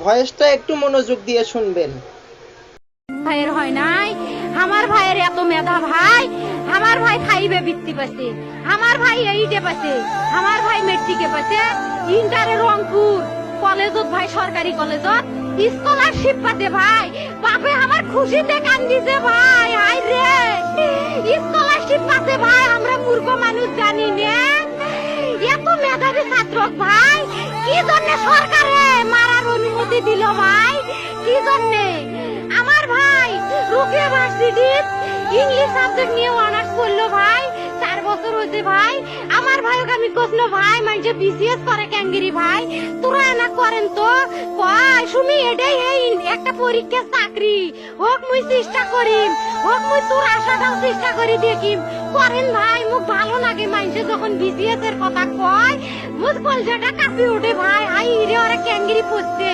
ভয়েসটা একটু মনোযোগ দিয়ে শুনবেন। ভাইয়ের হয় নাই, আমার ভাইয়ের এত মেধা ভাই, আমার ভাই খাইবে বৃত্তি পাচ্ছে, আমার ভাই এইটে পাচ্ছে, আমার ভাই মেট্রিকে পাচ্ছে, ইন্টারে রংপুর কলেজত ভাই, সরকারি কলেজত স্কলারশিপ পাতে ভাই, বাপে আমার খুশিতে কান্দিছে ভাই, হাই রে স্কলারশিপ পাতে ভাই, আমরা মূর্খ মানুষ জানি না এত মেধাবী ছাত্র ভাই, কি জন্য সরকারে মারার অনুমতি দিল ভাই, কি জন্য? আমার ভাই রুকিয়া ভার্সিটির ইংলিশ সাবজেক্ট নিয়ে অনার্স করলো ভাই, 4 বছর হয়েছে ভাই। আমার ভাইকে আমি কইলো ভাই মানে বিসিএস করে ক্যাঙ্গেরি ভাই, তোরা না করেন তো কয় শুনি এটাই এই একটা পরীক্ষা চাকরি হোক, মুই চেষ্টা করিম, হোক মুই তোর আশাটাও চেষ্টা করি দেখিম, করেন ভাই। মুখ ভালো লাগে মানুষে যখন বিসিএস এর কথা কয়, মুখ কলজাটা কাঁপি ওঠে ভাই, হাই রে ওরা ক্যাঙ্গেরি পড়ছে।